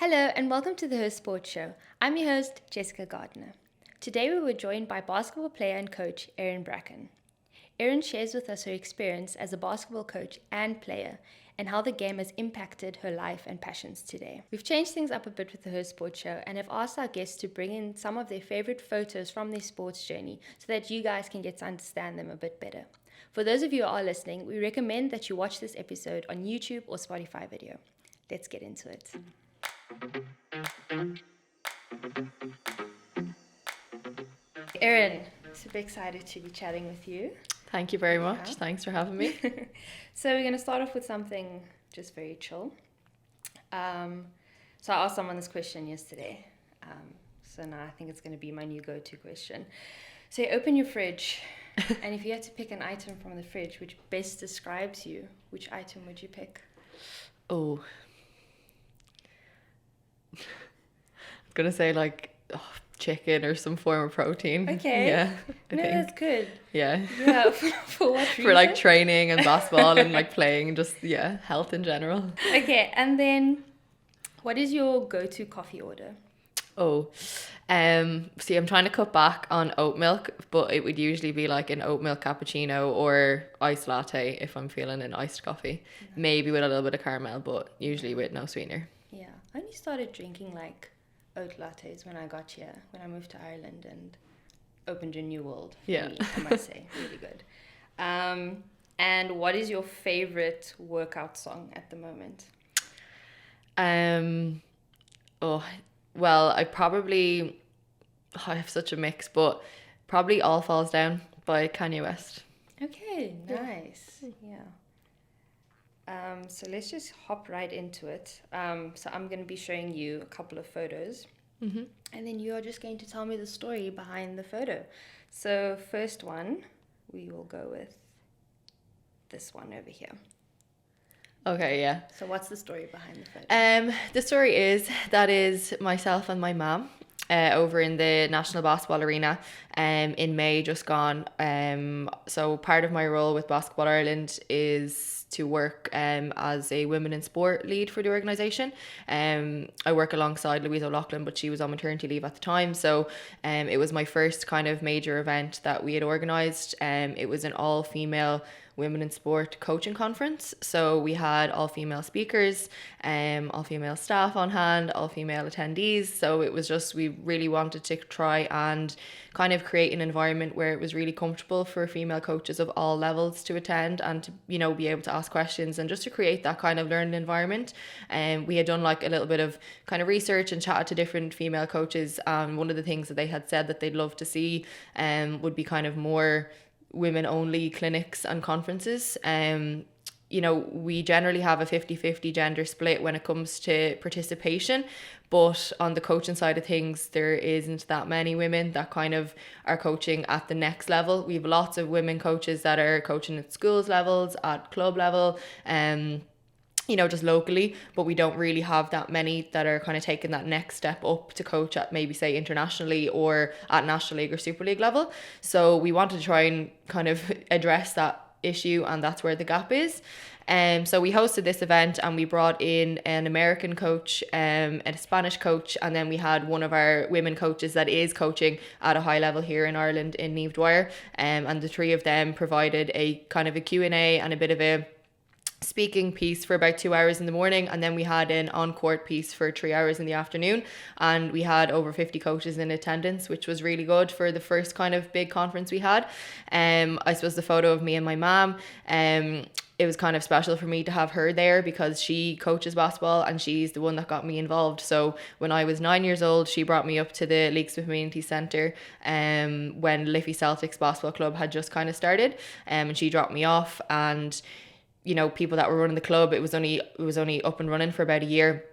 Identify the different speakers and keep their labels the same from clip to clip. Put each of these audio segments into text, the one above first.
Speaker 1: Hello and welcome to the Her Sports Show. I'm your host, Jessica Gardner. Today we were joined by basketball player and coach Erin Bracken. Erin shares with us her experience as a basketball coach and player and how the game has impacted her life and passions today. We've changed things up a bit with the Her Sports Show and have asked our guests to bring in some of their favorite photos from their sports journey so that you guys can get to understand them a bit better. For those of you who are listening, we recommend that you watch this episode on YouTube or Spotify video. Let's get into it. Erin, super excited to be chatting with you.
Speaker 2: Thank you very much. Thanks for having me.
Speaker 1: So we're going to start off with something just very chill. So I asked someone this question yesterday. So now I think it's going to be my new go-to question. So you open your fridge, and if you had to pick an item from the fridge which best describes you, which item would you pick?
Speaker 2: Oh. I'm going to say chicken or some form of protein.
Speaker 1: Okay.
Speaker 2: Yeah. I
Speaker 1: think that's good.
Speaker 2: Yeah.
Speaker 1: Yeah, for what reason?
Speaker 2: For training and basketball and playing, just health in general.
Speaker 1: Okay, and then what is your go-to coffee order?
Speaker 2: See, I'm trying to cut back on oat milk, but it would usually be an oat milk cappuccino or iced latte if I'm feeling an iced coffee. Mm-hmm. Maybe with a little bit of caramel, but usually with no sweetener.
Speaker 1: Yeah, I only started drinking oat lattes when I got here, when I moved to Ireland and opened a new world for me, I must say. Really good. And what is your favorite workout song at the moment?
Speaker 2: Well, I have such a mix, but probably All Falls Down by Kanye West.
Speaker 1: Okay, nice. Yeah. So let's just hop right into it. So I'm going to be showing you a couple of photos. Mm-hmm. And then you are just going to tell me the story behind the photo. So first one, we will go with this one over here.
Speaker 2: Okay, yeah.
Speaker 1: So what's the story behind the photo?
Speaker 2: The story is myself and my mom over in the National Basketball Arena in May just gone. So part of my role with Basketball Ireland is to work as a women in sport lead for the organisation. I work alongside Louise O'Loughlin, but she was on maternity leave at the time. So it was my first kind of major event that we had organised. It was an all-female women in sport coaching conference. So we had all female speakers, all female staff on hand, all female attendees. So it was just, we really wanted to try and kind of create an environment where it was really comfortable for female coaches of all levels to attend and to, be able to ask questions and just to create that kind of learning environment. And we had done a little bit of kind of research and chatted to different female coaches. One of the things that they had said that they'd love to see would be kind of more women only clinics and conferences. We generally have a 50-50 gender split when it comes to participation, but on the coaching side of things there isn't that many women that kind of are coaching at the next level. We have lots of women coaches that are coaching at schools levels, at club level, just locally, but we don't really have that many that are kind of taking that next step up to coach at maybe say internationally or at National League or Super League level. So we wanted to try and kind of address that issue, and that's where the gap is. So we hosted this event and we brought in an American coach, a Spanish coach, and then we had one of our women coaches that is coaching at a high level here in Ireland in Niamh Dwyer, and the three of them provided a kind of a Q&A and a bit of a speaking piece for about 2 hours in the morning, and then we had an on-court piece for 3 hours in the afternoon, and we had over 50 coaches in attendance, which was really good for the first kind of big conference we had. I suppose the photo of me and my mom, it was kind of special for me to have her there because she coaches basketball and she's the one that got me involved. So when I was 9 years old, she brought me up to the Leaks Community Centre when Liffey Celtics Basketball Club had just kind of started, and she dropped me off, and people that were running the club, it was only up and running for about a year,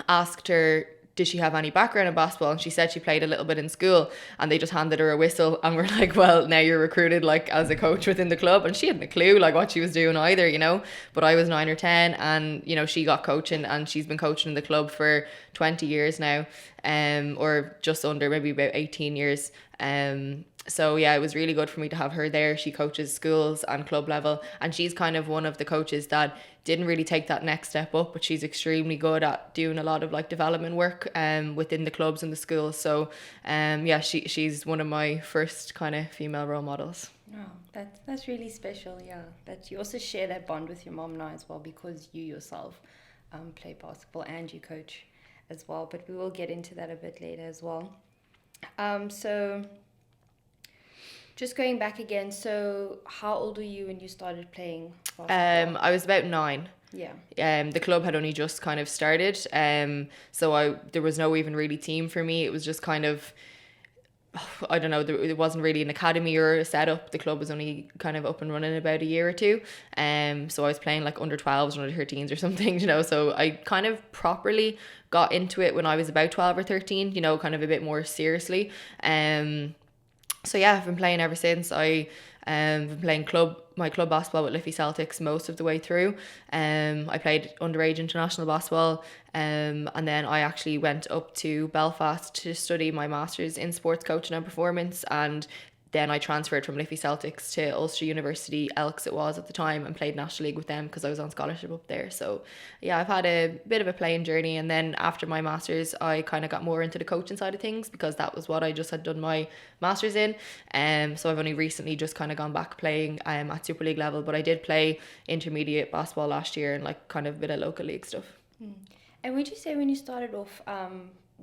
Speaker 2: asked her, did she have any background in basketball? And she said she played a little bit in school, and they just handed her a whistle and were like, well, now you're recruited as a coach within the club. And she hadn't a clue what she was doing either, but I was 9 or 10, and she got coaching, and she's been coaching in the club for 20 years now, or just under, maybe about 18 years. So yeah, it was really good for me to have her there. She coaches schools and club level, and she's kind of one of the coaches that didn't really take that next step up, but she's extremely good at doing a lot of like development work within the clubs and the schools. So yeah, she's one of my first kind of female role models.
Speaker 1: Oh, that's really special. Yeah, that you also share that bond with your mom now as well, because you yourself play basketball and you coach as well. But we will get into that a bit later as well. So just going back again, so how old were you when you started playing basketball?
Speaker 2: I was about 9.
Speaker 1: Yeah.
Speaker 2: The club had only just kind of started. So there was no even really team for me. It was just kind of, I don't know, there wasn't really an academy or a setup. The club was only kind of up and running about a year or two. So I was playing like under 12s, under 13s or something, you know. So I kind of properly got into it when I was about 12 or 13, you know, kind of a bit more seriously. So yeah, I've been playing ever since. I been playing my club basketball with Liffey Celtics most of the way through. I played underage international basketball, and then I actually went up to Belfast to study my master's in sports coaching and performance, and then I transferred from Liffey Celtics to Ulster University, Elks it was at the time, and played National League with them because I was on scholarship up there. So yeah, I've had a bit of a playing journey, and then after my masters I kind of got more into the coaching side of things because that was what I just had done my masters in. So I've only recently just kind of gone back playing at Super League level, but I did play intermediate basketball last year and like kind of a bit of local league stuff.
Speaker 1: And would you say when you started off,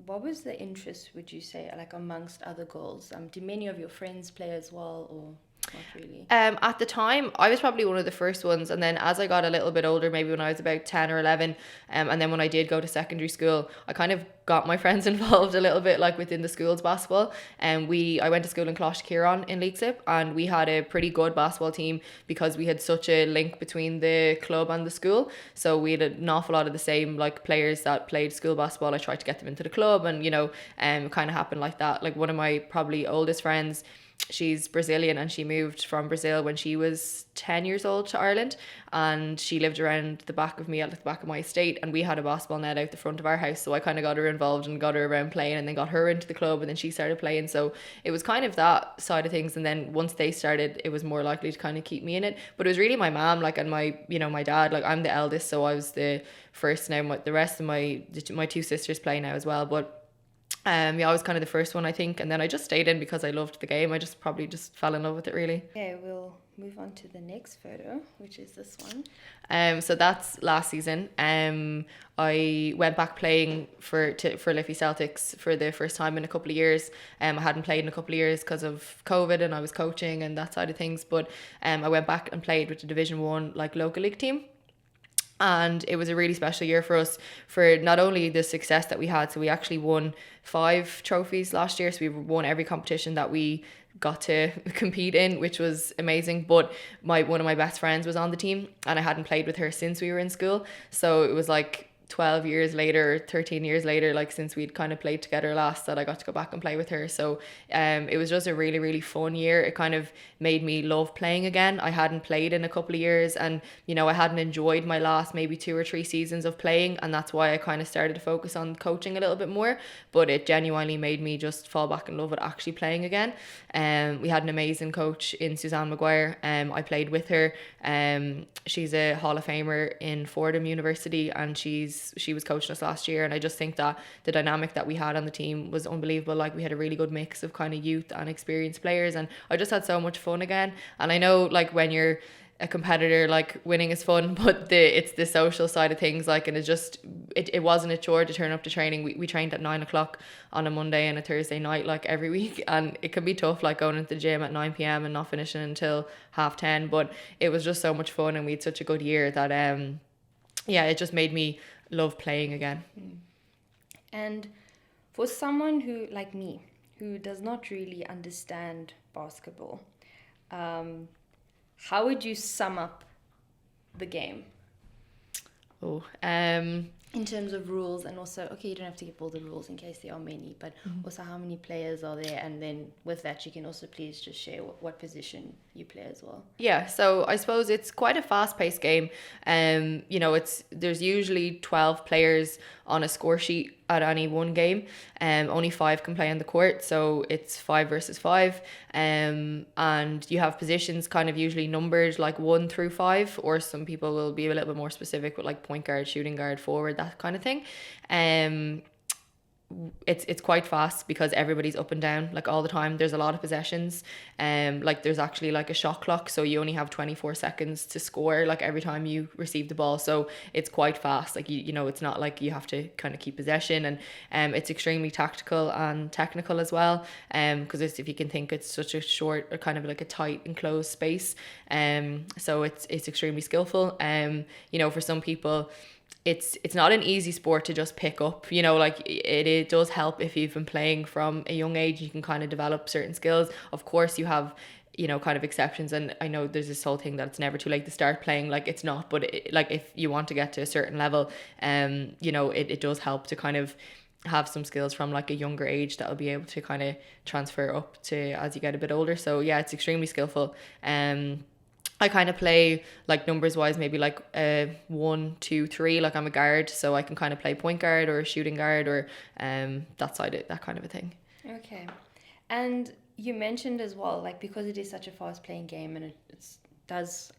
Speaker 1: what was the interest, would you say, like amongst other girls? Do many of your friends play as well, or not really?
Speaker 2: At the time, I was probably one of the first ones, and then as I got a little bit older, maybe when I was about 10 or 11, and then when I did go to secondary school, I kind of got my friends involved a little bit, like within the school's basketball. And I went to school in Closh Kieran in Leixlip, and we had a pretty good basketball team because we had such a link between the club and the school. So we had an awful lot of the same like players that played school basketball. I tried to get them into the club, and you know, it kind of happened like that. Like one of my probably oldest friends, she's Brazilian, and she moved from Brazil when she was 10 years old to Ireland, and she lived around the back of me at the back of my estate, and we had a basketball net out the front of our house, so I kind of got her involved and got her around playing, and then got her into the club, and then she started playing. So it was kind of that side of things, and then once they started, it was more likely to kind of keep me in it. But it was really my mom, like, and my, you know, my dad. Like, I'm the eldest, so I was the first. Now the rest of my two sisters play now as well, but yeah, I was kind of the first one, I think, and then I just stayed in because I loved the game. I just probably just fell in love with it, really.
Speaker 1: Okay, we'll move on to the next photo, which is this one.
Speaker 2: So that's last season. I went back playing for Liffey Celtics for the first time in a couple of years. I hadn't played in a couple of years because of COVID, and I was coaching and that side of things. But I went back and played with the Division 1 like local league team. And it was a really special year for us, for not only the success that we had. So we actually won 5 trophies last year. So we won every competition that we got to compete in, which was amazing. But one of my best friends was on the team, and I hadn't played with her since we were in school. So it was like 12 years later, 13 years later, like since we'd kind of played together last, that I got to go back and play with her. So it was just a really, really fun year. It kind of made me love playing again. I hadn't played in a couple of years, and you know, I hadn't enjoyed my last maybe 2 or 3 seasons of playing, and that's why I kind of started to focus on coaching a little bit more. But it genuinely made me just fall back in love with actually playing again. We had an amazing coach in Suzanne Maguire. I played with her. She's a Hall of Famer in Fordham University, and she was coaching us last year, and I just think that the dynamic that we had on the team was unbelievable. Like, we had a really good mix of kind of youth and experienced players, and I just had so much fun again. And I know, like, when you're a competitor, like, winning is fun, but it's the social side of things, like, and it wasn't a chore to turn up to training. We trained at 9 o'clock on a Monday and a Thursday night, like, every week, and it can be tough, like, going into the gym at 9 p.m. and not finishing until 10:30, but it was just so much fun, and we had such a good year that yeah, it just made me love playing again.
Speaker 1: And for someone who, like me, who does not really understand basketball, how would you sum up the game? In terms of rules, and also, okay, you don't have to give all the rules in case there are many, but also how many players are there, and then with that you can also please just share what position you play as well.
Speaker 2: Yeah, so I suppose it's quite a fast-paced game. You know, there's usually 12 players on a score sheet at any one game. Only 5 can play on the court, so it's 5 versus 5. And you have positions kind of usually numbered like 1 through 5, or some people will be a little bit more specific with like point guard, shooting guard, forward, that kind of thing. It's quite fast because everybody's up and down like all the time. There's a lot of possessions, like there's actually like a shot clock, so you only have 24 seconds to score like every time you receive the ball, so it's quite fast. Like you know, it's not like you have to kind of keep possession, and it's extremely tactical and technical as well, because if you can think, it's such a short or kind of like a tight enclosed space, so it's extremely skillful. You know, for some people it's not an easy sport to just pick up, you know, like it does help if you've been playing from a young age. You can kind of develop certain skills. Of course you have, you know, kind of exceptions, and I know there's this whole thing that it's never too late to start playing, like it's not, but like if you want to get to a certain level, you know, it does help to kind of have some skills from like a younger age that will be able to kind of transfer up to as you get a bit older. So yeah, it's extremely skillful. I kind of play like numbers wise, maybe like 1, 2, 3. Like I'm a guard, so I can kind of play point guard or shooting guard or that kind of a thing.
Speaker 1: Okay. And you mentioned as well, like because it is such a fast playing game, and it does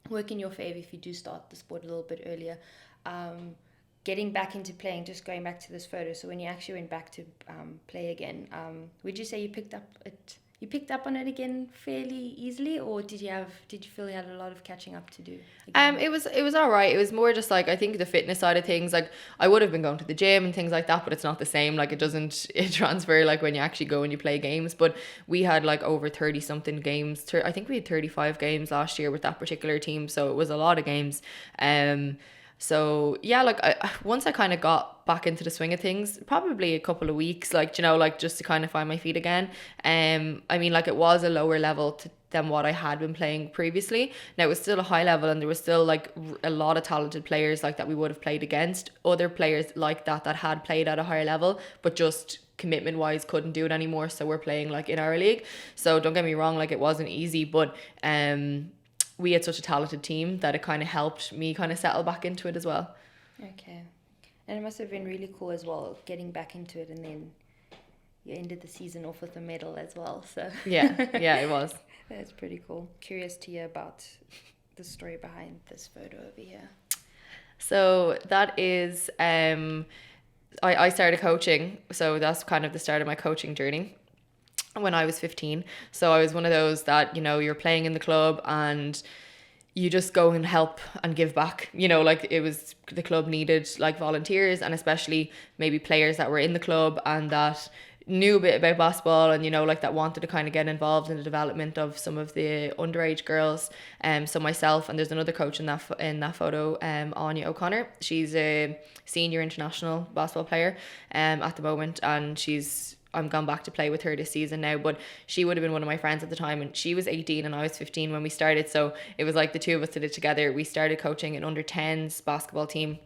Speaker 1: work in your favor if you do start the sport a little bit earlier. Getting back into playing, just going back to this photo. So when you actually went back to play again, would you say you picked up it? You picked up on it again fairly easily, or did you feel you had a lot of catching up to do again?
Speaker 2: It was all right. It was more just like, I think the fitness side of things, like I would have been going to the gym and things like that, but it's not the same. Like it transfer like when you actually go and you play games. But we had like over 30 something games. I think we had 35 games last year with that particular team, so it was a lot of games. So yeah, like once I kind of got back into the swing of things, probably a couple of weeks, like, you know, like just to kind of find my feet again. I mean, like it was a lower level than what I had been playing previously. Now it was still a high level, and there was still like a lot of talented players like that we would have played against, other players like that had played at a higher level, but just commitment wise couldn't do it anymore. So we're playing like in our league. So don't get me wrong, like it wasn't easy, but we had such a talented team that it kind of helped me kind of settle back into it as well.
Speaker 1: Okay. And it must have been really cool as well, getting back into it, and then you ended the season off with a medal as well. So
Speaker 2: yeah, it was.
Speaker 1: That's pretty cool. Curious to hear about the story behind this photo over here.
Speaker 2: So that is, I started coaching. So that's kind of the start of my coaching journey when I was 15. So I was one of those that, you know, you're playing in the club and you just go and help and give back, you know, like it was, the club needed like volunteers, and especially maybe players that were in the club and that knew a bit about basketball, and, you know, like that wanted to kind of get involved in the development of some of the underage girls. So myself, and there's another coach in that photo, Anya O'Connor. She's a senior international basketball player at the moment, and I'm gone back to play with her this season now, but she would have been one of my friends at the time, and she was 18 and I was 15 when we started. So it was like the two of us did it together. We started coaching an under 10s basketball team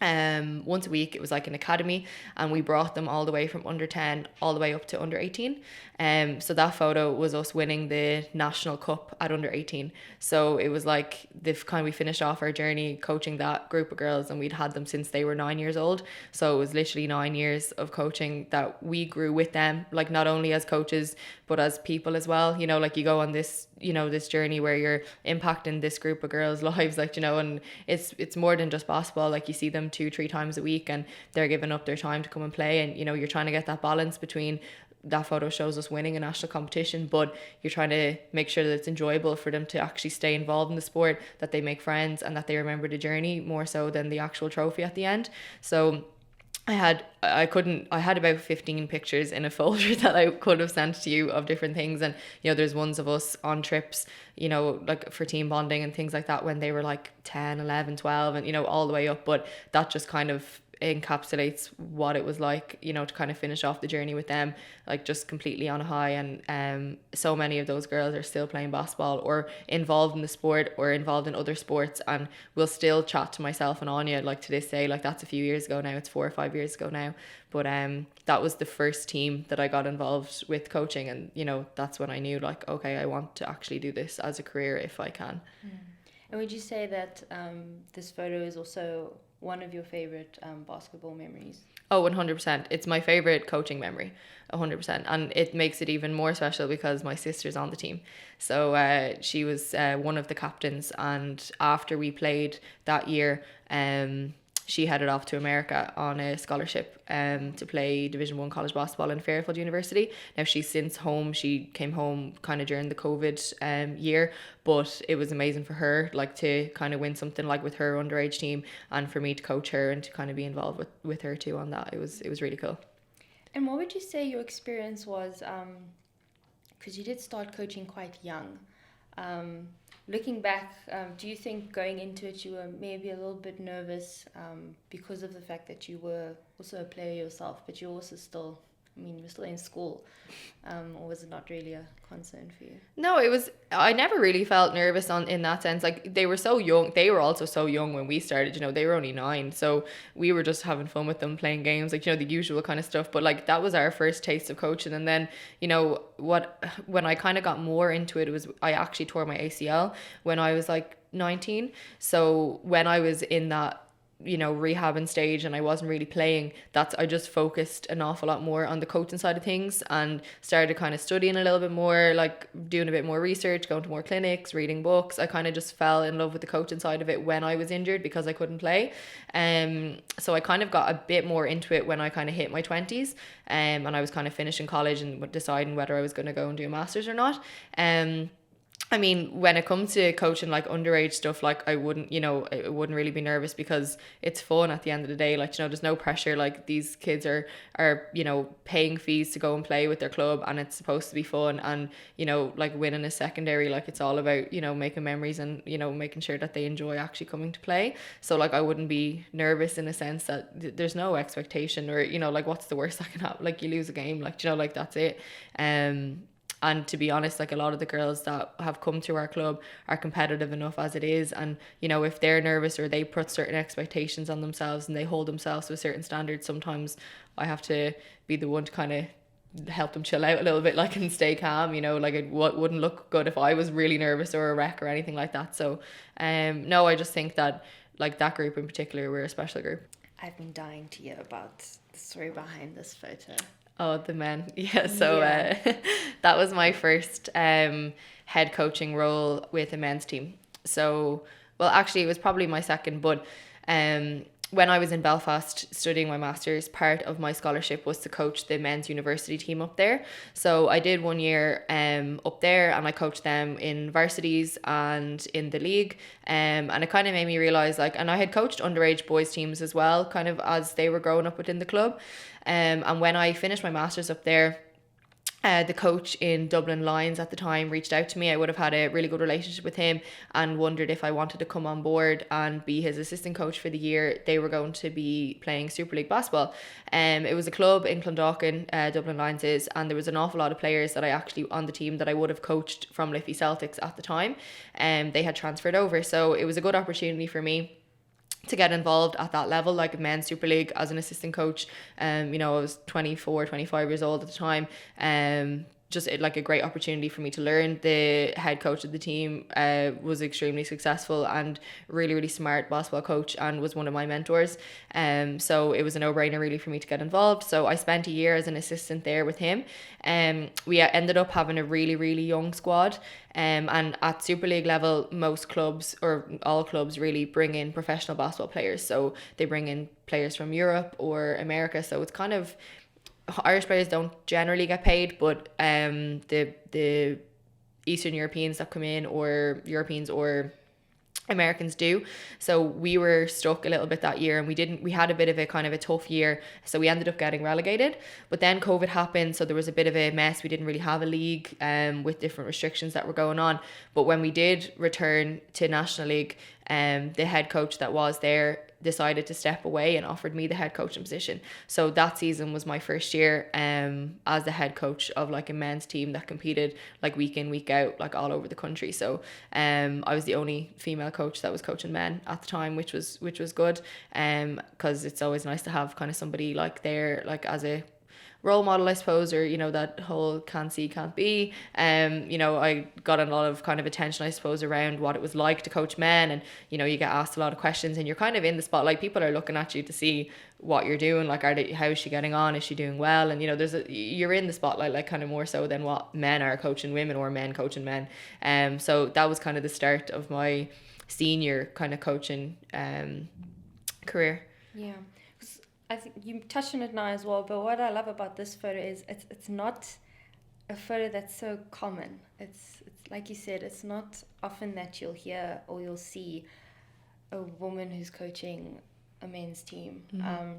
Speaker 2: once a week. It was like an academy, and we brought them all the way from under 10 all the way up to under 18. So that photo was us winning the national cup at under 18. So it was like we finished off our journey coaching that group of girls, and we'd had them since they were 9 years old. So it was literally 9 years of coaching that we grew with them, like not only as coaches but as people as well. You know, like you go on this, you know, this journey where you're impacting this group of girls' lives, like, you know, and it's more than just basketball. Like you see them 2-3 times a week, and they're giving up their time to come and play, and, you know, you're trying to get that balance between, that photo shows us winning a national competition, but you're trying to make sure that it's enjoyable for them to actually stay involved in the sport, that they make friends, and that they remember the journey more so than the actual trophy at the end. So I had about 15 pictures in a folder that I could have sent to you of different things, and, you know, there's ones of us on trips, you know, like for team bonding and things like that when they were like 10, 11, 12, and, you know, all the way up. But that just kind of encapsulates what it was like, you know, to kind of finish off the journey with them, like just completely on a high. And so many of those girls are still playing basketball or involved in the sport or involved in other sports, and will still chat to myself and Anya like to this day. Like that's a few years ago now, it's 4 or 5 years ago now, but that was the first team that I got involved with coaching, and, you know, that's when I knew, like, okay, I want to actually do this as a career if I can.
Speaker 1: And would you say that this photo is also one of your favorite basketball memories?
Speaker 2: Oh, 100%. It's my favorite coaching memory, 100%. And it makes it even more special because my sister's on the team. So she was one of the captains. And after we played that year, she headed off to America on a scholarship to play Division 1 college basketball in Fairfield University. Now she's since home. She came home kind of during the COVID year, but it was amazing for her, like, to kind of win something like with her underage team, and for me to coach her and to kind of be involved with her too on that. It was really cool.
Speaker 1: And what would you say your experience was, because you did start coaching quite young. Looking back, do you think going into it you were maybe a little bit nervous because of the fact that you were also a player yourself, but you also still, you were still in school, or was it not really a concern for you?
Speaker 2: No, I never really felt nervous in that sense. Like, they were so young. They were also so young when we started, they were only 9. So we were just having fun with them, playing games, like, the usual kind of stuff. But like, that was our first taste of coaching. And then, when I kind of got more into it, I actually tore my ACL when I was like 19. So when I was in that rehabbing stage and I wasn't really playing, I just focused an awful lot more on the coaching side of things and started kind of studying a little bit more, like doing a bit more research, going to more clinics, reading books. I kind of just fell in love with the coaching side of it when I was injured because I couldn't play. So I kind of got a bit more into it when I kind of hit my 20s, and I was kind of finishing college and deciding whether I was going to go and do a master's or not. When it comes to coaching like underage stuff, like I wouldn't really be nervous because it's fun at the end of the day. Like, there's no pressure. Like, these kids are paying fees to go and play with their club, and it's supposed to be fun. And, like, winning is secondary. Like, it's all about, making memories and, making sure that they enjoy actually coming to play. So like, I wouldn't be nervous in a sense that there's no expectation or, like, what's the worst that can happen? Like, you lose a game, like, like, that's it. And to be honest, like, a lot of the girls that have come to our club are competitive enough as it is. And, if they're nervous or they put certain expectations on themselves and they hold themselves to a certain standard, sometimes I have to be the one to kind of help them chill out a little bit, like, and stay calm. Like, it wouldn't look good if I was really nervous or a wreck or anything like that. So, no, I just think that, like, that group in particular, we're a special group.
Speaker 1: I've been dying to hear about the story behind this photo.
Speaker 2: Oh, the men. Yeah. So that was my first head coaching role with a men's team. So, well, actually, it was probably my second, but when I was in Belfast studying my master's, part of my scholarship was to coach the men's university team up there. So I did 1 year up there, and I coached them in varsities and in the league. And it kind of made me realise, like, and I had coached underage boys teams as well, kind of as they were growing up within the club. And when I finished my master's up there, the coach in Dublin Lions at the time reached out to me. I would have had a really good relationship with him and wondered if I wanted to come on board and be his assistant coach for the year they were going to be playing Super League basketball. It was a club in Clondalkin, Dublin Lions is, and there was an awful lot of players that I actually on the team that I would have coached from Liffey Celtics at the time. They had transferred over, so it was a good opportunity for me to get involved at that level, like men's Super League as an assistant coach. I was 24, 25 years old at the time. Just like a great opportunity for me to learn. The head coach of the team was extremely successful and really, really smart basketball coach and was one of my mentors. So it was a no-brainer really for me to get involved. So I spent a year as an assistant there with him. We ended up having a really, really young squad. And at Super League level, most clubs, or all clubs really, bring in professional basketball players. So they bring in players from Europe or America. So it's kind of, Irish players don't generally get paid, but the Eastern Europeans that come in, or Europeans or Americans do. So we were stuck a little bit that year, and we had a bit of a kind of a tough year, so we ended up getting relegated. But then COVID happened, so there was a bit of a mess. We didn't really have a league with different restrictions that were going on. But when we did return to National League, the head coach that was there decided to step away and offered me the head coaching position. So that season was my first year as the head coach of like a men's team that competed like week in, week out, like all over the country. So I was the only female coach that was coaching men at the time, which was good, because it's always nice to have kind of somebody like there, like as a, role model, I suppose, or, you know, that whole can't see, can't be. You know, I got a lot of kind of attention, I suppose, around what it was like to coach men. And, you know, you get asked a lot of questions and you're kind of in the spotlight. People are looking at you to see what you're doing. Like, how is she getting on? Is she doing well? And, you know, you're in the spotlight, like, kind of more so than what men are coaching women or men coaching men. So that was kind of the start of my senior kind of coaching career.
Speaker 1: Yeah. I think you touched on it now as well, but what I love about this photo is it's not a photo that's so common. It's like you said, it's not often that you'll hear or you'll see a woman who's coaching a men's team.
Speaker 2: Mm-hmm.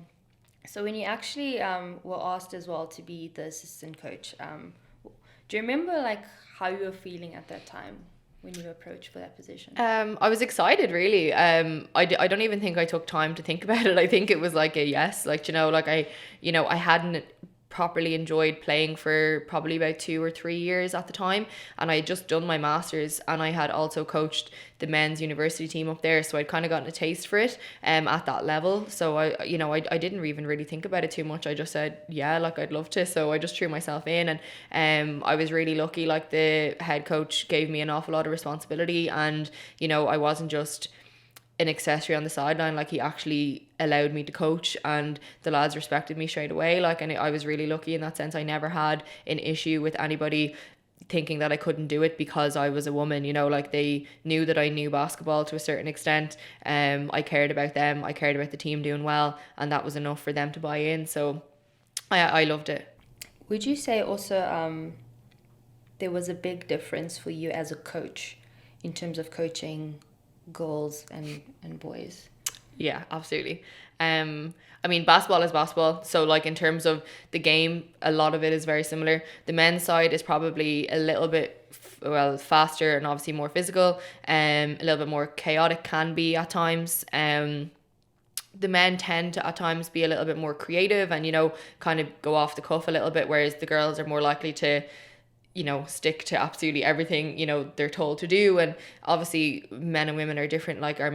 Speaker 1: So when you actually were asked as well to be the assistant coach, do you remember like how you were feeling at that time when you were approached for that position?
Speaker 2: I was excited, really. I don't even think I took time to think about it. I think it was like a yes, like, you know, like I hadn't properly enjoyed playing for probably about 2 or 3 years at the time, and I had just done my master's, and I had also coached the men's university team up there, so I'd kind of gotten a taste for it at that level. So I didn't even really think about it too much. I just said, yeah, like, I'd love to. So I just threw myself in, and I was really lucky. Like, the head coach gave me an awful lot of responsibility, and, you know, I wasn't just an accessory on the sideline. Like, he actually allowed me to coach, and the lads respected me straight away. Like, and I was really lucky in that sense. I never had an issue with anybody thinking that I couldn't do it because I was a woman. You know, like, they knew that I knew basketball to a certain extent. I cared about them, I cared about the team doing well, and that was enough for them to buy in. So I loved it.
Speaker 1: Would you say also there was a big difference for you as a coach in terms of coaching girls and boys?
Speaker 2: Yeah, absolutely. I mean, basketball is basketball. So, like, in terms of the game, a lot of it is very similar. The men's side is probably a little bit faster and obviously more physical. A little bit more chaotic can be at times. The men tend to at times be a little bit more creative and, you know, kind of go off the cuff a little bit, whereas the girls are more likely to, you know, stick to absolutely everything, you know, they're told to do. And obviously men and women are different. Like, our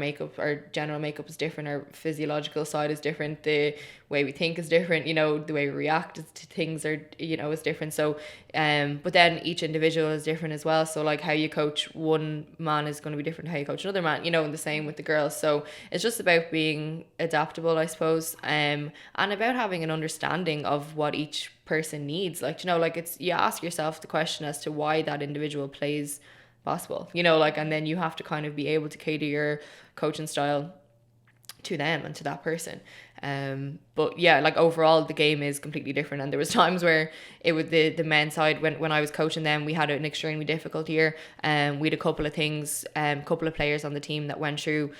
Speaker 2: general makeup is different, our physiological side is different, the way we think is different, you know, the way we react to things are, you know, is different. So but then each individual is different as well. So, like, how you coach one man is going to be different to how you coach another man, you know, and the same with the girls. So it's just about being adaptable, I suppose, and about having an understanding of what each person needs. Like, you know, like, it's, you ask yourself the question as to why that individual plays basketball, you know, like, and then you have to kind of be able to cater your coaching style to them and to that person. But yeah, like, overall the game is completely different, and there was times where it would the men's side, when I was coaching them, we had an extremely difficult year. We had a couple of things, couple of players on the team that went through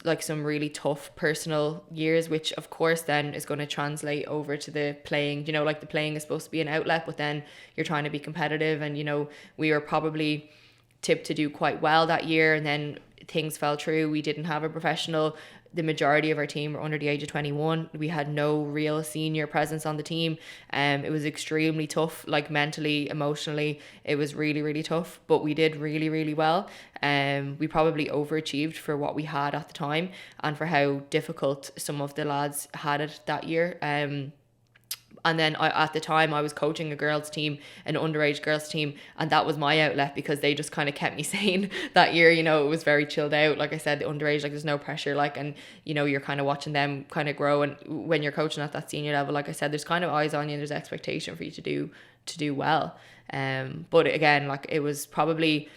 Speaker 2: like some really tough personal years, which of course then is going to translate over to the playing. You know, like, the playing is supposed to be an outlet, but then you're trying to be competitive, and, you know, we were probably tipped to do quite well that year, and then things fell through. We didn't have a professional. The majority of our team were under the age of 21. We had no real senior presence on the team. It was extremely tough, like, mentally, emotionally. It was really, really tough, but we did really, really well. We probably overachieved for what we had at the time and for how difficult some of the lads had it that year. And then at the time I was coaching a girls team, an underage girls team, and that was my outlet because they just kind of kept me sane that year. You know, it was very chilled out. Like I said, the underage, like, there's no pressure, like, and, you know, you're kind of watching them kind of grow. And when you're coaching at that senior level, like I said, there's kind of eyes on you and there's expectation for you to do well. But again, like, it was probably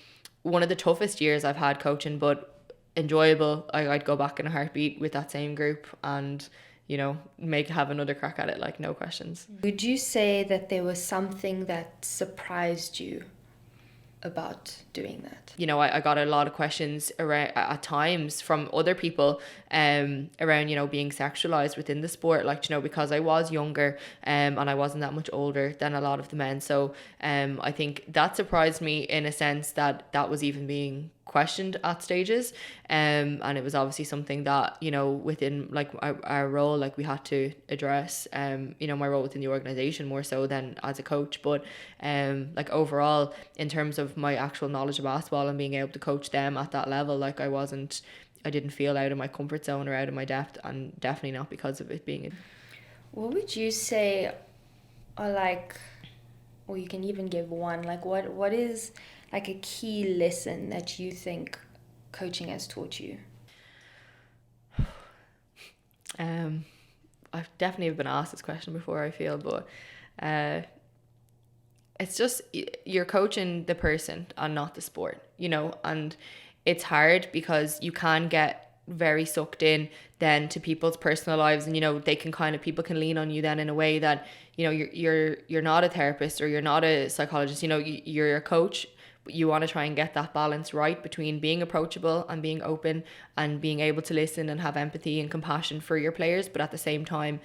Speaker 2: one of the toughest years I've had coaching, but enjoyable. I'd go back in a heartbeat with that same group and, you know, have another crack at it, like, no questions.
Speaker 1: Would you say that there was something that surprised you about doing that?
Speaker 2: You know, I got a lot of questions around at times from other people around, you know, being sexualized within the sport, like, you know, because I was younger and I wasn't that much older than a lot of the men. So I think that surprised me in a sense that was even being questioned at stages, and it was obviously something that, you know, within, like, our role, like, we had to address, you know, my role within the organization more so than as a coach. But like, overall, in terms of my actual knowledge of basketball and being able to coach them at that level, like, I didn't feel out of my comfort zone or out of my depth, and definitely not because of it being
Speaker 1: What would you say or like, or you can even give one, like what is like a key lesson that you think coaching has taught you?
Speaker 2: I've definitely been asked this question before, I feel, but it's just you're coaching the person and not the sport, and it's hard because you can get very sucked in then to people's personal lives, and they can people can lean on you then in a way that you're not a therapist or you're not a psychologist, you're a coach, but you want to try and get that balance right between being approachable and being open and being able to listen and have empathy and compassion for your players, but at the same time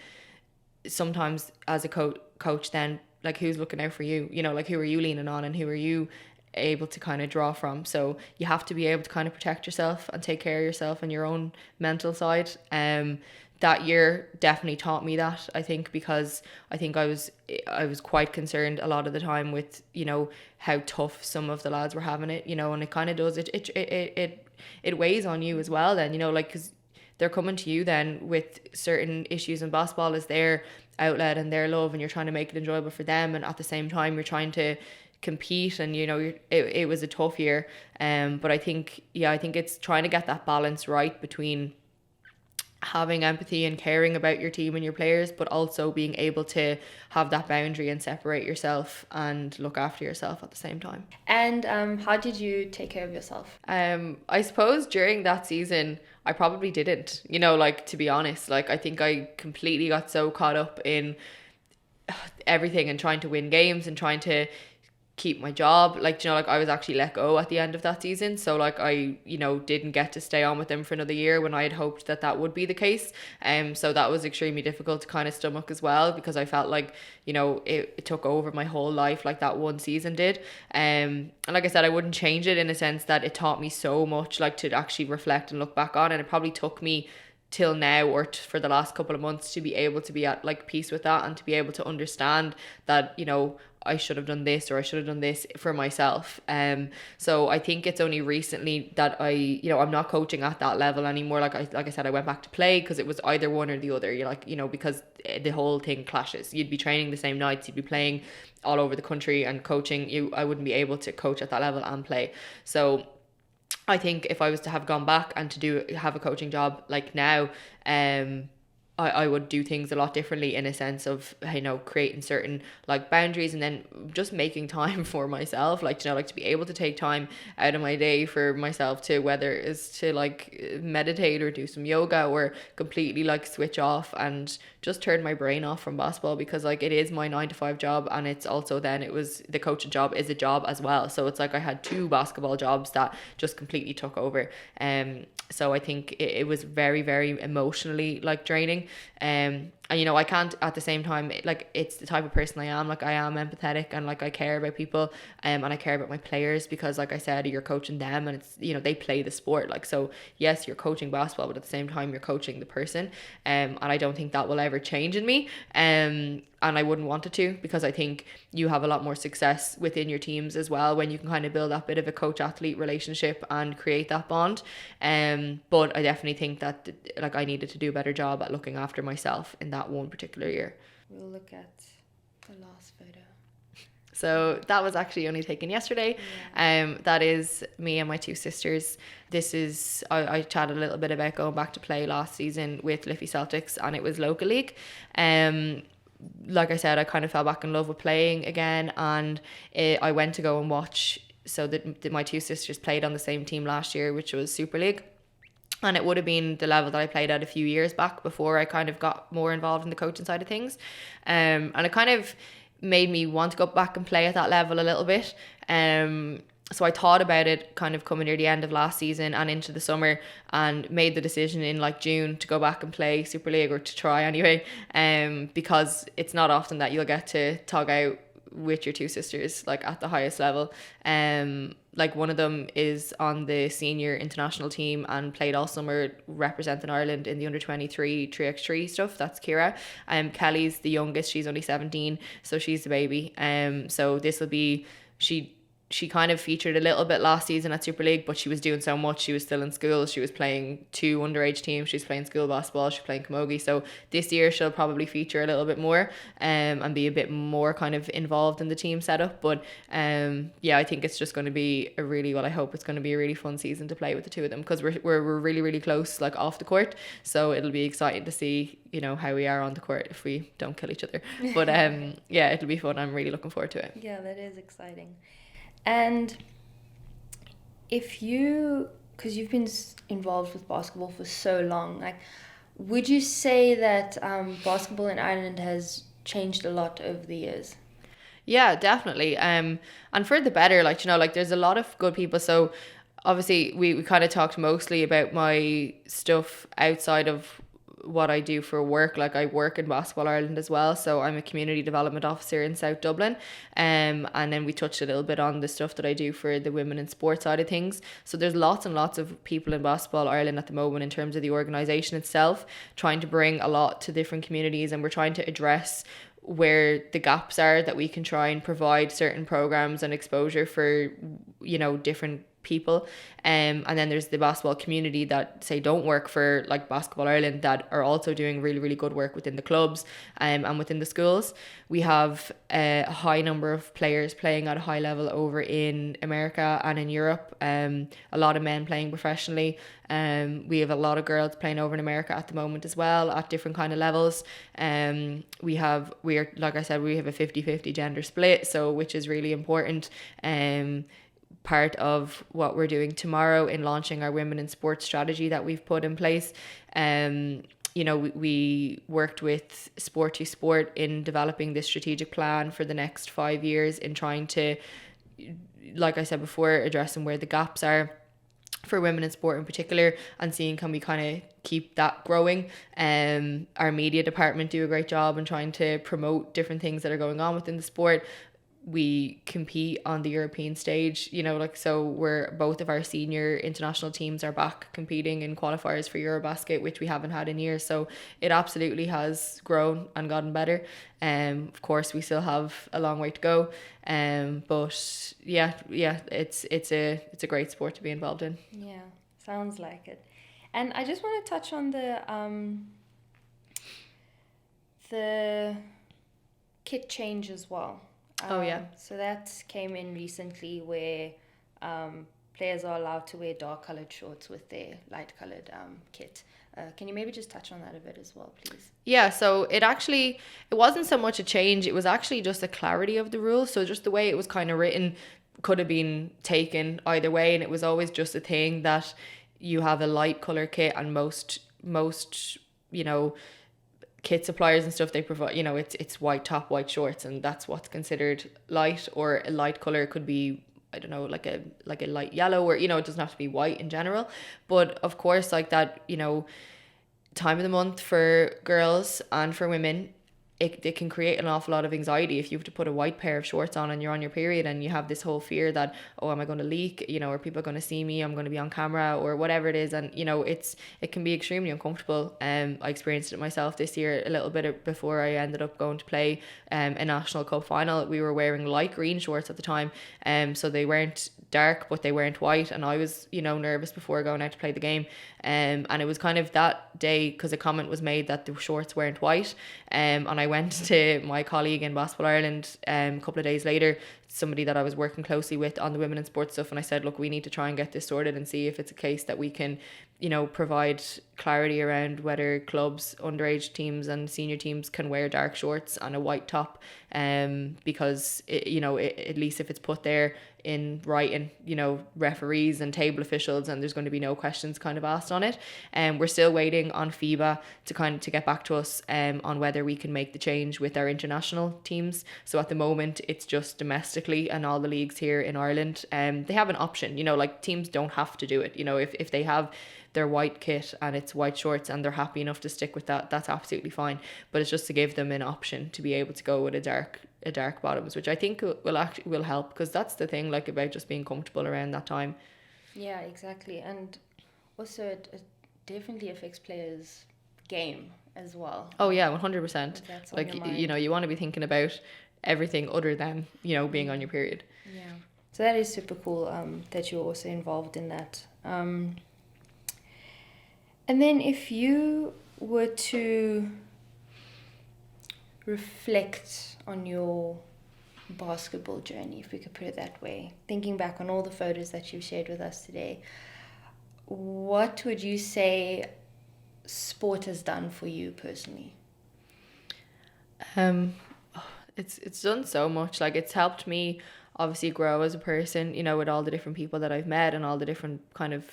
Speaker 2: sometimes as a coach then, like, who's looking out for you, like, who are you leaning on and who are you able to kind of draw from. So you have to be able to kind of protect yourself and take care of yourself and your own mental side. That year definitely taught me that, I think, because I think I was quite concerned a lot of the time with how tough some of the lads were having it, and it kind of does it weighs on you as well then, like, because they're coming to you then with certain issues, and basketball is their outlet and their love, and you're trying to make it enjoyable for them, and at the same time you're trying to compete, and it was a tough year. But I think it's trying to get that balance right between having empathy and caring about your team and your players, but also being able to have that boundary and separate yourself and look after yourself at the same time.
Speaker 1: And how did you take care of yourself?
Speaker 2: I suppose during that season I probably didn't, like, to be honest, like, I think I completely got so caught up in everything and trying to win games and trying to keep my job, like, like, I was actually let go at the end of that season, so like I didn't get to stay on with them for another year when I had hoped that would be the case. So that was extremely difficult to kind of stomach as well, because I felt like it took over my whole life, like that one season did. And like I said, I wouldn't change it in a sense that it taught me so much, like, to actually reflect and look back on, and it probably took me till now or for the last couple of months to be able to be at like peace with that, and to be able to understand that I should have done this or I should have done this for myself. So I think it's only recently that I'm not coaching at that level anymore. Like I said, I went back to play because it was either one or the other. You're like, because the whole thing clashes. You'd be training the same nights, you'd be playing all over the country and coaching. I wouldn't be able to coach at that level and play. So I think if I was to have gone back and to have a coaching job like now, I would do things a lot differently, in a sense of creating certain like boundaries, and then just making time for myself, like like to be able to take time out of my day for myself, to whether it's to like meditate or do some yoga or completely like switch off and just turn my brain off from basketball, because like it is my 9 to 5 job, and it's also then it was the coaching job is a job as well, so it's like I had 2 basketball jobs that just completely took over. So I think it was very, very emotionally like draining. And I can't at the same time, like, it's the type of person I am. Like, I am empathetic and like I care about people, and I care about my players, because like I said, you're coaching them, and it's they play the sport, like, so yes, you're coaching basketball, but at the same time you're coaching the person. And I don't think that will ever change in me. And I wouldn't want it to, because I think you have a lot more success within your teams as well when you can kind of build that bit of a coach-athlete relationship and create that bond. But I definitely think that like I needed to do a better job at looking after myself in that one particular year.
Speaker 1: We'll look at the last photo.
Speaker 2: So that was actually only taken yesterday. Yeah. That is me and my 2 sisters. This is, I chatted a little bit about going back to play last season with Liffey Celtics, and it was local league. Like I said, I kind of fell back in love with playing again, and I went to go and watch. So that my 2 sisters played on the same team last year, which was Super League, and it would have been the level that I played at a few years back before I kind of got more involved in the coaching side of things. And it kind of made me want to go back and play at that level a little bit. So I thought about it kind of coming near the end of last season and into the summer, and made the decision in like June to go back and play Super League, or to try anyway, because it's not often that you'll get to tug out with your 2 sisters like at the highest level. Like, one of them is on the senior international team and played all summer representing Ireland in the under 23 3x3 stuff. That's Kira. Kelly's the youngest, she's only 17, so she's the baby. So this will be, she she kind of featured a little bit last season at Super League, but she was doing so much. She was still in school. She was playing 2 underage teams. She's playing school basketball. She's playing camogie. So this year she'll probably feature a little bit more, and be a bit more kind of involved in the team setup. But yeah, I think it's just going to be I hope it's going to be a really fun season to play with the two of them, because we're really, really close, like off the court. So it'll be exciting to see, you know, how we are on the court if we don't kill each other. But yeah, it'll be fun. I'm really looking forward to it.
Speaker 1: Yeah, that is exciting. And because you've been involved with basketball for so long, like, would you say that basketball in Ireland has changed a lot over the years?
Speaker 2: Yeah, definitely. And for the better, like, you know, like there's a lot of good people. So obviously we kind of talked mostly about my stuff outside of what I do for work. Like, I work in Basketball Ireland as well, so I'm a community development officer in South Dublin, and then we touched a little bit on the stuff that I do for the women in sports side of things. So there's lots and lots of people in Basketball Ireland at the moment in terms of the organisation itself, trying to bring a lot to different communities, and we're trying to address where the gaps are, that we can try and provide certain programs and exposure for, you know, different people. And then there's the basketball community that say don't work for like Basketball Ireland, that are also doing really, really good work within the clubs and within the schools. We have a high number of players playing at a high level over in America and in Europe. A lot of men playing professionally. We have a lot of girls playing over in America at the moment as well, at different kind of levels. We are, like I said, we have a 50-50 gender split, so which is really important. Part of what we're doing tomorrow in launching our women in sports strategy that we've put in place. You know, we worked with Sport to Sport in developing this strategic plan for the next 5 years, in trying to, like I said before, addressing where the gaps are for women in sport in particular, and seeing can we kind of keep that growing. Our media department do a great job in trying to promote different things that are going on within the sport. We compete on the European stage, you know, like, so we're, both of our senior international teams are back competing in qualifiers for Eurobasket, which we haven't had in years. So it absolutely has grown and gotten better. Of course we still have a long way to go. But yeah, it's a great sport to be involved in.
Speaker 1: Yeah, sounds like it. And I just want to touch on the kit change as well.
Speaker 2: Oh yeah.
Speaker 1: So that came in recently, where players are allowed to wear dark coloured shorts with their light coloured kit. Can you maybe just touch on that a bit as well, please?
Speaker 2: Yeah, so it wasn't so much a change, it was actually just a clarity of the rules. So just the way it was kind of written could have been taken either way, and it was always just a thing that you have a light colour kit, and most you know, kit suppliers and stuff, they provide, you know, it's white top, white shorts, and that's what's considered light. Or a light color could be, I don't know, like a light yellow, or, you know, it doesn't have to be white in general. But of course, like that, you know, time of the month for girls and for women, it can create an awful lot of anxiety if you have to put a white pair of shorts on and you're on your period, and you have this whole fear that, oh, am I going to leak, you know, are people going to see me, I'm going to be on camera, or whatever it is. And, you know, it can be extremely uncomfortable. I experienced it myself this year a little bit before I ended up going to play a national cup final. We were wearing light green shorts at the time, so they weren't dark but they weren't white, and I was, you know, nervous before going out to play the game. And it was kind of that day, because a comment was made that the shorts weren't white, and I went to my colleague in Basketball Ireland a couple of days later, somebody that I was working closely with on the women in sports stuff, and I said, look, we need to try and get this sorted and see if it's a case that we can, you know, provide clarity around whether clubs, underage teams and senior teams can wear dark shorts and a white top, because at least if it's put there in writing, you know, referees and table officials, and there's going to be no questions kind of asked on it. And we're still waiting on FIBA to get back to us on whether we can make the change with our international teams. So at the moment it's just domestically, and all the leagues here in Ireland, they have an option, you know, like teams don't have to do it, you know, if they have their white kit and it's white shorts and they're happy enough to stick with that, that's absolutely fine. But it's just to give them an option to be able to go with a dark bottoms, which I think will help, because that's the thing, like, about just being comfortable around that time.
Speaker 1: Yeah, exactly. And also it definitely affects players' game as well.
Speaker 2: Oh yeah, 100%. Like, you know, you want to be thinking about everything other than, you know, being on your period.
Speaker 1: Yeah. So that is super cool that you're also involved in that. And then if you were to reflect on your basketball journey, if we could put it that way, thinking back on all the photos that you've shared with us today, what would you say sport has done for you personally?
Speaker 2: It's done so much. Like, it's helped me obviously grow as a person, you know, with all the different people that I've met and all the different kind of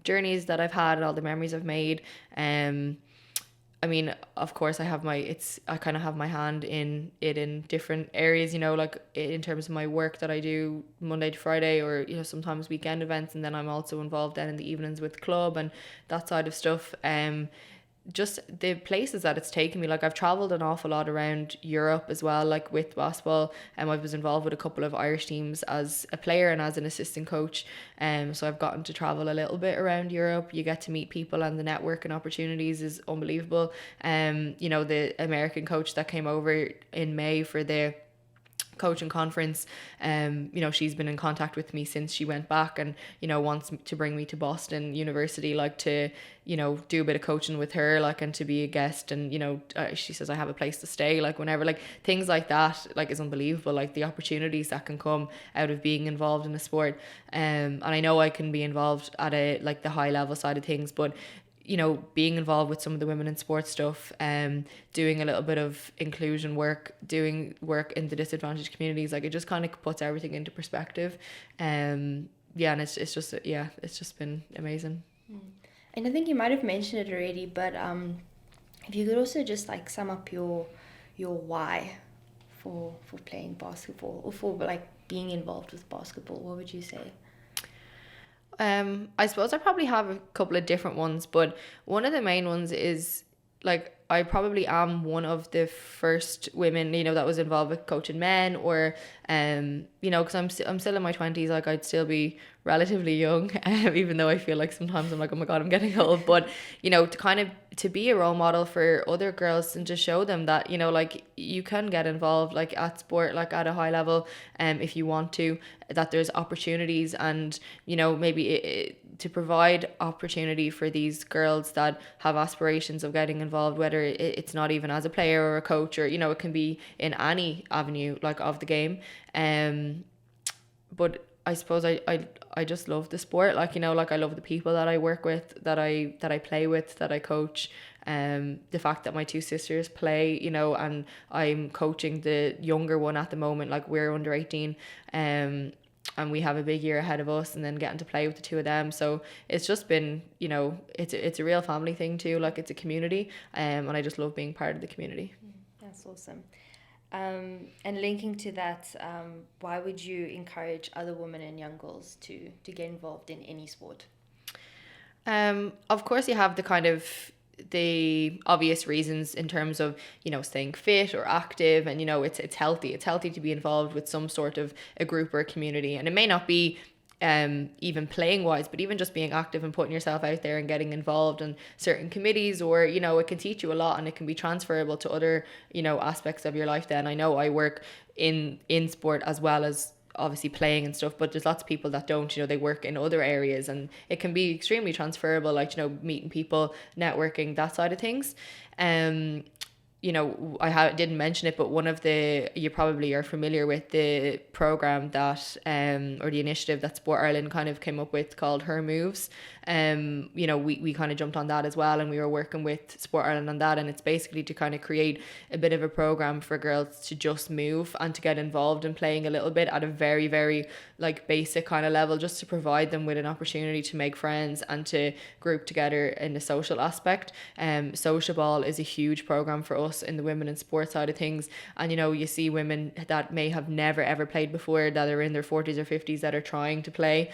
Speaker 2: journeys that I've had and all the memories I've made. I mean, of course, I kind of have my hand in it in different areas, you know, like in terms of my work that I do Monday to Friday, or, you know, sometimes weekend events. And then I'm also involved then in the evenings with club and that side of stuff. Just the places that it's taken me, like I've traveled an awful lot around Europe as well, like with basketball, and I was involved with a couple of Irish teams as a player and as an assistant coach. So I've gotten to travel a little bit around Europe. You get to meet people, and the network and opportunities is unbelievable. You know, the American coach that came over in May for the coaching conference, you know, she's been in contact with me since she went back, and, you know, wants to bring me to Boston University, like, to, you know, do a bit of coaching with her, like, and to be a guest. And, you know, she says I have a place to stay, like, whenever, like, things like that, like, is unbelievable, like the opportunities that can come out of being involved in a sport. And I know I can be involved at a, like, the high level side of things, but, you know, being involved with some of the women in sports stuff, doing a little bit of inclusion work, doing work in the disadvantaged communities, like, it just kind of puts everything into perspective. And it's just been amazing.
Speaker 1: And I think you might have mentioned it already, but if you could also just like sum up your why for playing basketball, or for like being involved with basketball, what would you say?
Speaker 2: I suppose I probably have a couple of different ones, but one of the main ones is, like, I probably am one of the first women, you know, that was involved with coaching men, or you know, because I'm still in my 20s, like, I'd still be relatively young, even though I feel like sometimes I'm like, oh my God, I'm getting old. But, you know, to be a role model for other girls and to show them that, you know, like, you can get involved, like, at sport, like, at a high level, if you want to, that there's opportunities. And, you know, maybe to provide opportunity for these girls that have aspirations of getting involved, whether it's not even as a player or a coach, or, you know, it can be in any avenue, like, of the game. But I suppose I just love the sport, like, you know, like, I love the people that I work with, that I play with, that I coach. The fact that my two sisters play, you know, and I'm coaching the younger one at the moment, like, we're under 18, and we have a big year ahead of us, and then getting to play with the two of them. So it's just been, you know, it's a real family thing too, like, it's a community, and I just love being part of the community.
Speaker 1: That's awesome. And linking to that, why would you encourage other women and young girls to get involved in any sport?
Speaker 2: Of course, you have the kind of the obvious reasons in terms of, you know, staying fit or active, and, you know, it's healthy to be involved with some sort of a group or a community. And it may not be even playing wise, but even just being active and putting yourself out there and getting involved in certain committees, or, you know, it can teach you a lot, and it can be transferable to other, you know, aspects of your life. Then I know I work in sport as well as obviously playing and stuff, but there's lots of people that don't, you know, they work in other areas, and it can be extremely transferable, like, you know, meeting people, networking, that side of things. You know, didn't mention it, but one of you probably are familiar with the program that or the initiative that Sport Ireland kind of came up with, called Her Moves. You know, we kind of jumped on that as well, and we were working with Sport Ireland on that, and it's basically to kind of create a bit of a program for girls to just move and to get involved in playing a little bit at a very, very, like, basic kind of level, just to provide them with an opportunity to make friends and to group together in the social aspect. Social Ball is a huge program for us in the women in sports side of things, and, you know, you see women that may have never ever played before, that are in their 40s or 50s, that are trying to play.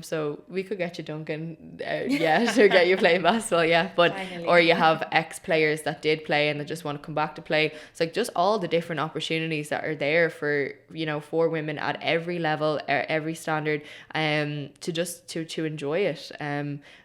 Speaker 2: So we could get you, Duncan, to get you playing basketball, but finally. Or you have ex-players that did play and that just want to come back to play. It's like just all the different opportunities that are there for, you know, for women at every level, every standard, to enjoy it.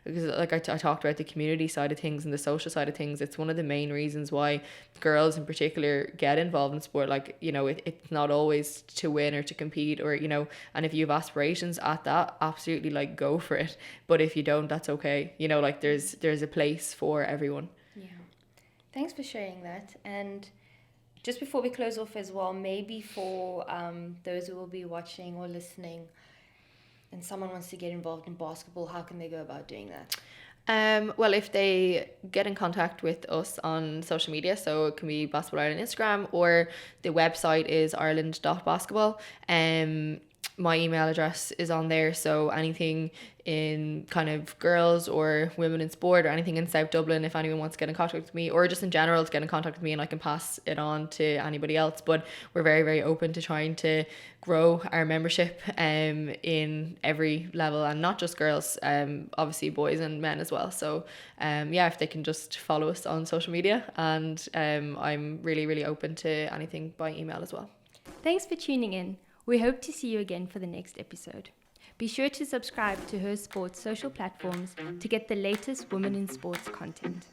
Speaker 2: Because, like, I talked about the community side of things and the social side of things. It's one of the main reasons why, girls in particular get involved in sport, like, you know, it's not always to win or to compete, or, you know, and if you have aspirations at that, absolutely, like, go for it. But if you don't, that's okay. You know, like, there's a place for everyone.
Speaker 1: Yeah. Thanks for sharing that. And just before we close off as well, maybe for those who will be watching or listening and someone wants to get involved in basketball, how can they go about doing that?
Speaker 2: Well, if they get in contact with us on social media, so it can be Basketball Ireland Instagram, or the website is ireland.basketball. My email address is on there, so anything in kind of girls or women in sport or anything in South Dublin, if anyone wants to get in contact with me, or just in general to get in contact with me, and I can pass it on to anybody else. But we're very, very open to trying to grow our membership in every level, and not just girls, obviously boys and men as well. So yeah, if they can just follow us on social media, and I'm really, really open to anything by email as well.
Speaker 1: Thanks for tuning in. We hope to see you again for the next episode. Be sure to subscribe to Her Sports social platforms to get the latest women in sports content.